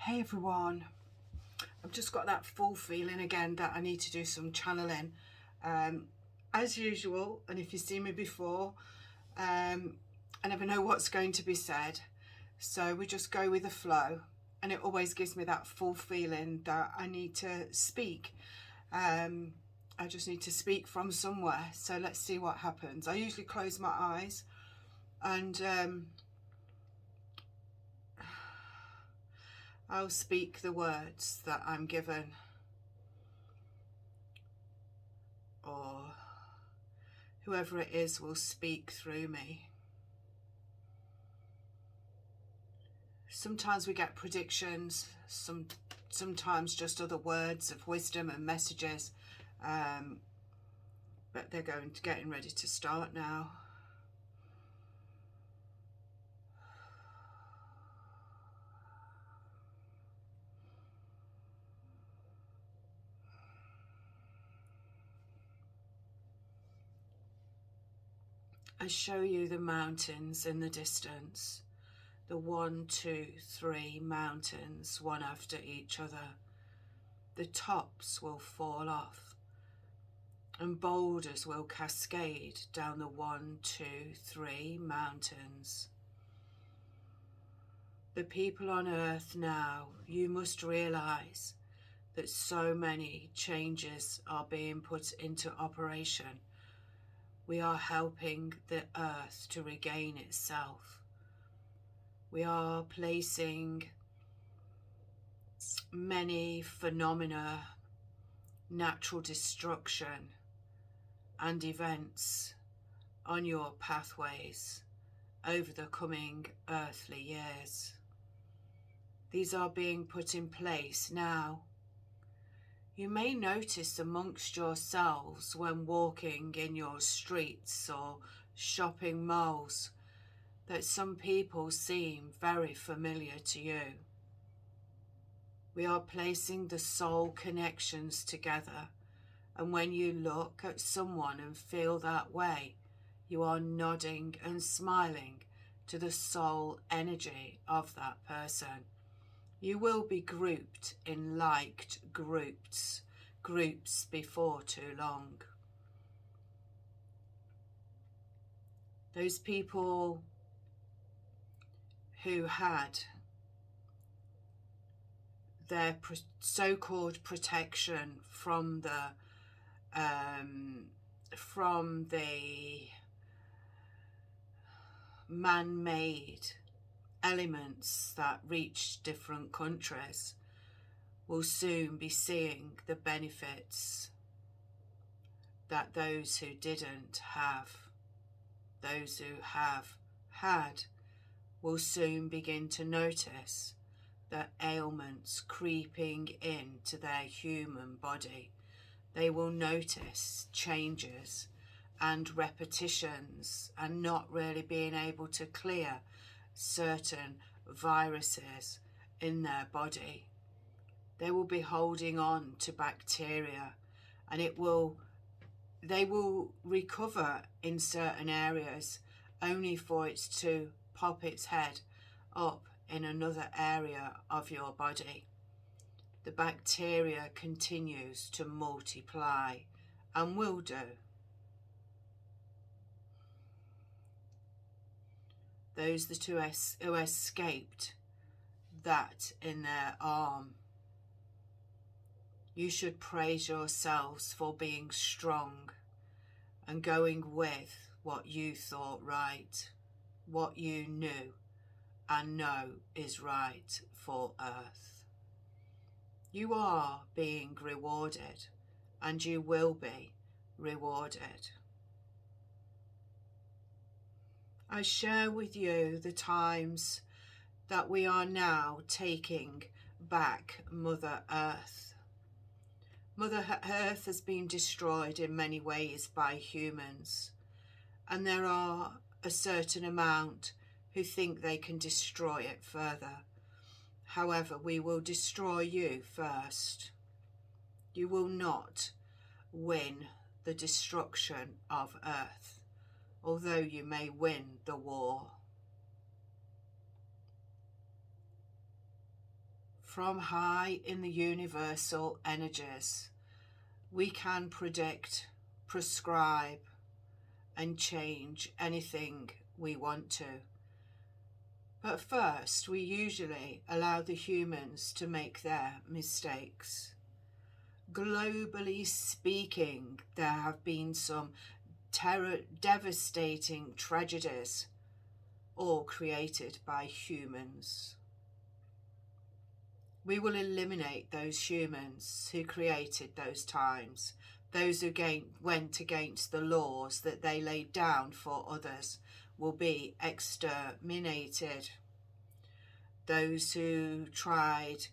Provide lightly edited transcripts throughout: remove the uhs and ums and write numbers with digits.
Hey everyone, I've just got that full feeling again that I need to do some channeling as usual. And if you've seen me before, I never know what's going to be said, so we just go with the flow, and it always gives me that full feeling that I need to speak. I just need to speak from somewhere, so let's see what happens. I usually close my eyes and I'll speak the words that I'm given, or whoever it is will speak through me. Sometimes we get predictions, sometimes just other words of wisdom and messages, but they're getting ready to start now. I show you the mountains in the distance, the 1, 2, 3 mountains, one after each other. The tops will fall off and boulders will cascade down the 1, 2, 3 mountains. The people on earth now, you must realize that so many changes are being put into operation. We are helping the earth to regain itself. We are placing many phenomena, natural destruction and events on your pathways over the coming earthly years. These are being put in place now. You may notice amongst yourselves when walking in your streets or shopping malls that some people seem very familiar to you. We are placing the soul connections together, and when you look at someone and feel that way, you are nodding and smiling to the soul energy of that person. You will be grouped in liked groups before too long. Those people who had their so-called protection from the man-made elements that reach different countries will soon be seeing the benefits that those who didn't have, those who have had, will soon begin to notice the ailments creeping into their human body. They will notice changes and repetitions and not really being able to clear certain viruses in their body. They will be holding on to bacteria, and they will recover in certain areas only for it to pop its head up in another area of your body. The bacteria continues to multiply and will do. Those who escaped that in their arm, you should praise yourselves for being strong and going with what you thought right, what you knew and know is right for Earth. You are being rewarded, and you will be rewarded. I share with you the times that we are now taking back Mother Earth. Mother Earth has been destroyed in many ways by humans, and there are a certain amount who think they can destroy it further. However, we will destroy you first. You will not win the destruction of Earth, although you may win the war. from high in the universal energies, we can predict, prescribe, and change anything we want to. But first, we usually allow the humans to make their mistakes. Globally speaking, there have been some devastating tragedies, all created by humans. We will eliminate those humans who created those times, those who went against the laws that they laid down for others will be exterminated. Those who tried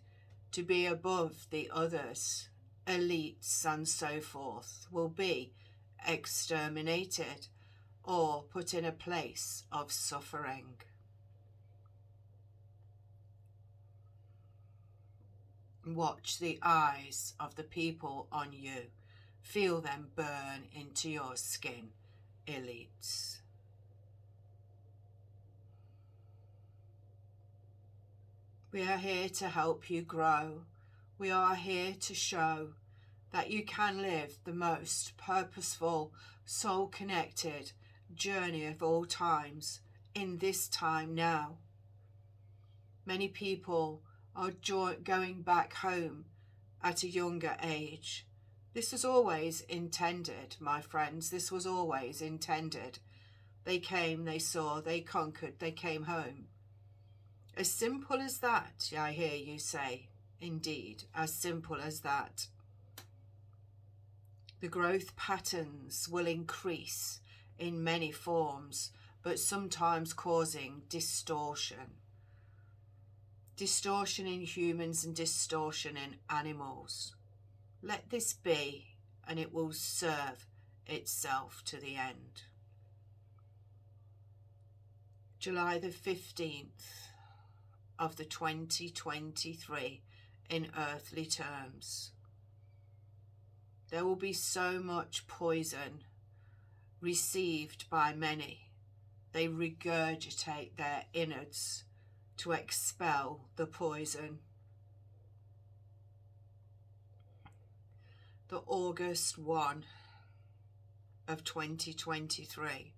to be above the others, elites and so forth, will be exterminated or put in a place of suffering. Watch the eyes of the people on you. Feel them burn into your skin, elites. We are here to help you grow. We are here to show that you can live the most purposeful, soul-connected journey of all times in this time now. Many people are going back home at a younger age. This was always intended, my friends. This was always intended. They came, they saw, they conquered, they came home. As simple as that, I hear you say. Indeed, as simple as that. The growth patterns will increase in many forms, but sometimes causing distortion. Distortion in humans and distortion in animals. Let this be, and it will serve itself to the end. July the 15th of the 2023 in earthly terms. There will be so much poison received by many. They regurgitate their innards to expel the poison. The August 1 of 2023.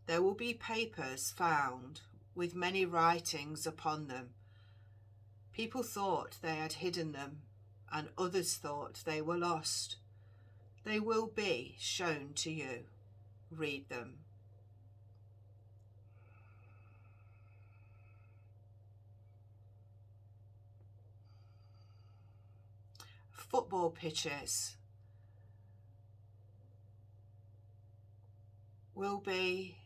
There will be papers found with many writings upon them. People thought they had hidden them, and others thought they were lost. They will be shown to you. Read them. Football pitches will be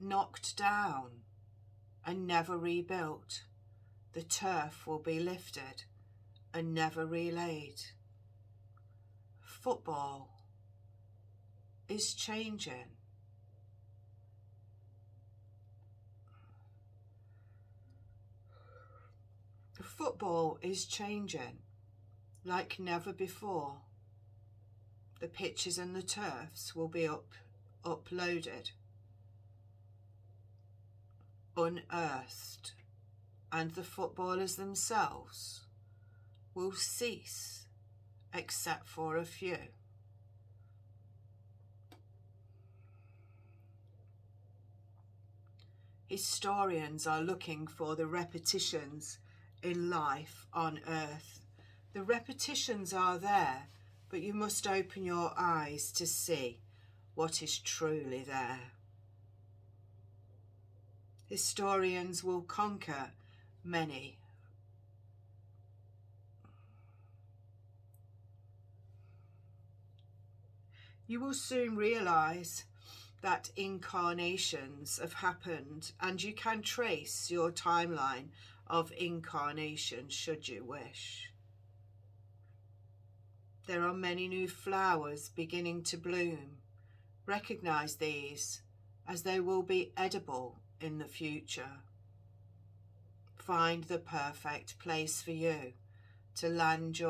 knocked down and never rebuilt. The turf will be lifted and never relaid. Football is changing. Football is changing like never before. The pitches and the turfs will be uploaded, unearthed, and the footballers themselves will cease, except for a few. Historians are looking for the repetitions in life on earth. The repetitions are there, but you must open your eyes to see what is truly there. Historians will conquer many. You will soon realize that incarnations have happened, and you can trace your timeline of incarnation should you wish. There are many new flowers beginning to bloom. Recognize these, as they will be edible in the future. Find the perfect place for you to land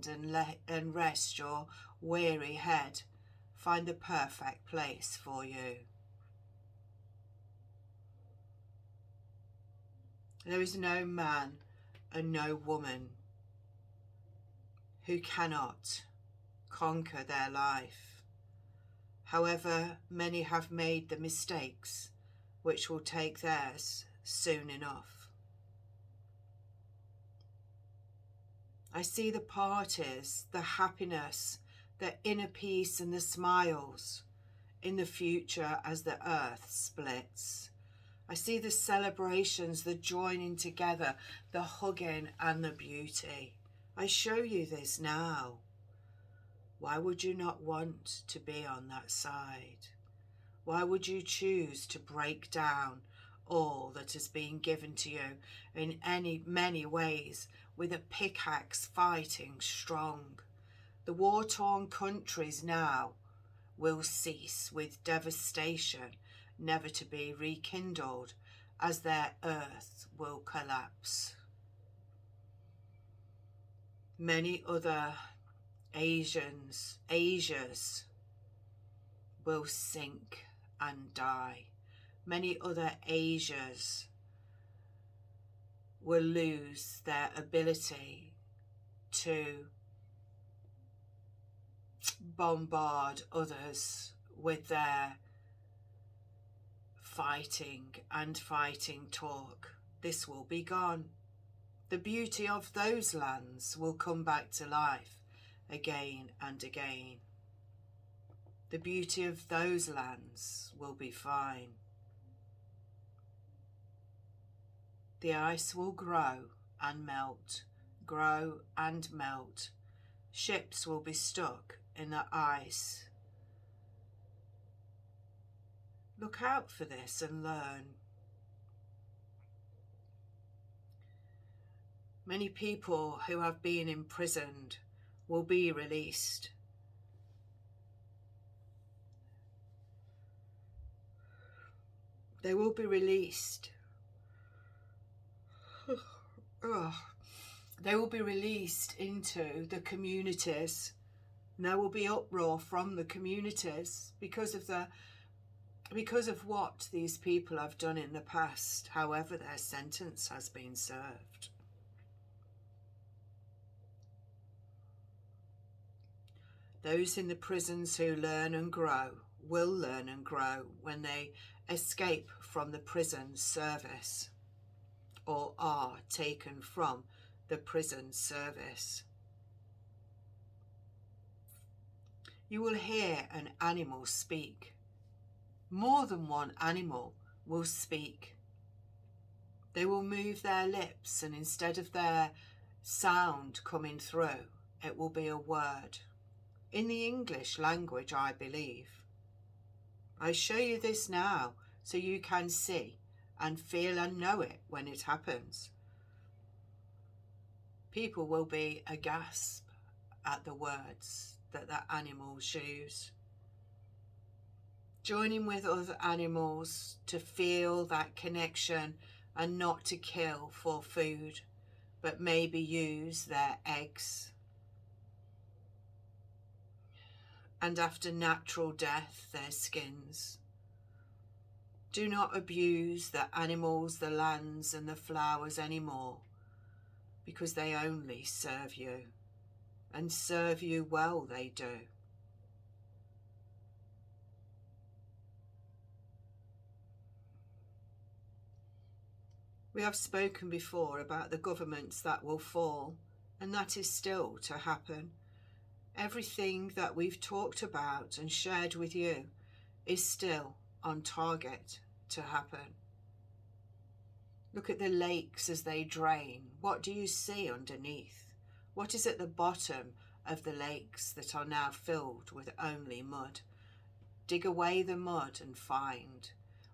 and rest your weary head. Find the perfect place for you. There is no man and no woman who cannot conquer their life. However, many have made the mistakes which will take theirs soon enough. I see the parties, the happiness, the inner peace and the smiles in the future as the earth splits. I see the celebrations, the joining together, the hugging and the beauty. I show you this now. Why would you not want to be on that side? Why would you choose to break down all that has been given to you in many ways with a pickaxe fighting strong? The war-torn countries now will cease with devastation, never to be rekindled, as their earth will collapse. Many other Asias will sink and die. Many other Asias will lose their ability to bombard others with their fighting talk. This will be gone. The beauty of those lands will come back to life again and again. The beauty of those lands will be fine. The ice will grow and melt, grow and melt. Ships will be stuck in the ice. Look out for this and learn. Many people who have been imprisoned will be released. They will be released. They will be released into the communities. And there will be uproar from the communities because of what these people have done in the past, however their sentence has been served. Those in the prisons who learn and grow will learn and grow when they escape from the prison service or are taken from the prison service. You will hear an animal speak. More than one animal will speak. They will move their lips, and instead of their sound coming through, it will be a word. In the English language, I believe. I show you this now so you can see and feel and know it when it happens. People will be aghast at the words that the animals use. Joining with other animals to feel that connection and not to kill for food, but maybe use their eggs. And after natural death, their skins. Do not abuse the animals, the lands and the flowers anymore, because they only serve you, and serve you well they do. We have spoken before about the governments that will fall, and that is still to happen. Everything that we've talked about and shared with you is still on target to happen. Look at the lakes as they drain. What do you see underneath? What is at the bottom of the lakes that are now filled with only mud? Dig away the mud and find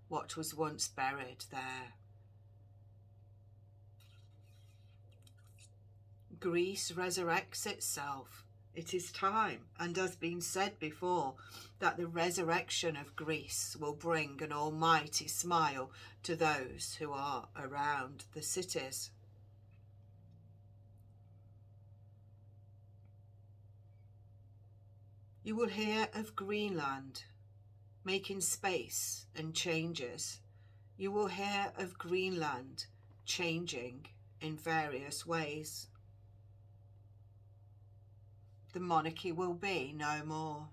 what was once buried there. Greece resurrects itself. It is time, and has been said before, that the resurrection of Greece will bring an almighty smile to those who are around the cities. You will hear of Greenland making space and changes. You will hear of Greenland changing in various ways. The monarchy will be no more.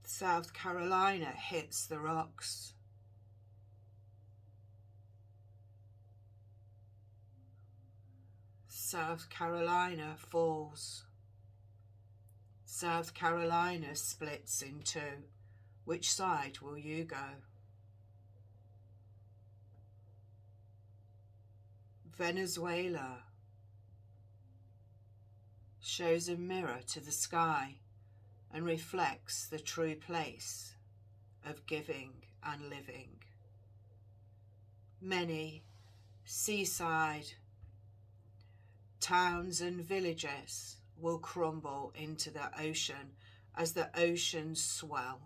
South Carolina hits the rocks. South Carolina falls. South Carolina splits in two. Which side will you go? Venezuela shows a mirror to the sky and reflects the true place of giving and living. Many seaside towns and villages will crumble into the ocean as the oceans swell.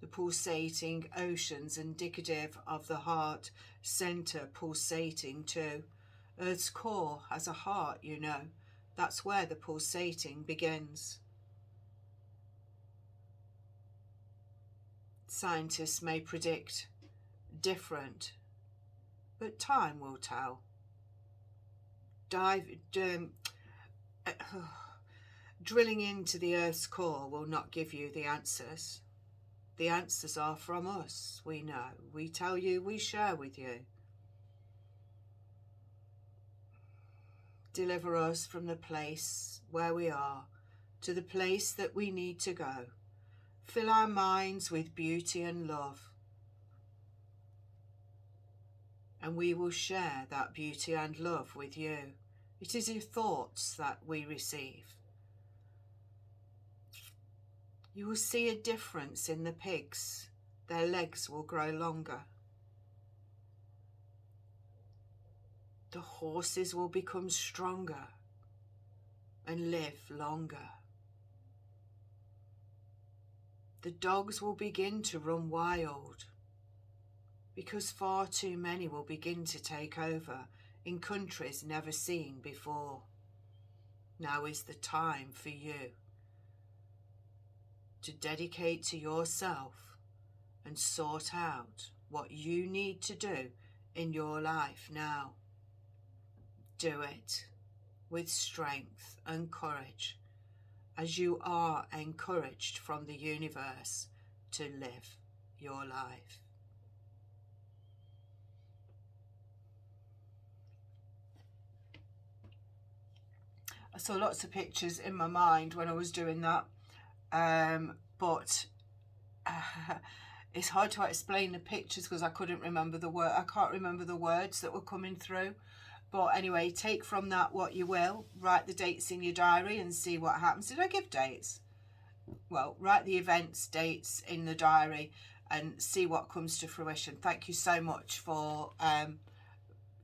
The pulsating oceans indicative of the heart center pulsating too. Earth's core has a heart, you know. That's where the pulsating begins. Scientists may predict different, but time will tell. Drilling into the Earth's core will not give you the answers. The answers are from us. We know. We tell you. We share with you. Deliver us from the place where we are to the place that we need to go. Fill our minds with beauty and love. And we will share that beauty and love with you. It is your thoughts that we receive. You will see a difference in the pigs. Their legs will grow longer. The horses will become stronger and live longer. The dogs will begin to run wild because far too many will begin to take over in countries never seen before. Now is the time for you to dedicate to yourself and sort out what you need to do in your life now. Do it with strength and courage, as you are encouraged from the universe to live your life. I saw lots of pictures in my mind when I was doing that, but it's hard to explain the pictures because I couldn't remember the word. I can't remember the words that were coming through. But anyway, take from that what you will. Write the dates in your diary and see what happens. Did I give dates? Well, write the events, dates in the diary and see what comes to fruition. Thank you so much for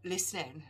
listening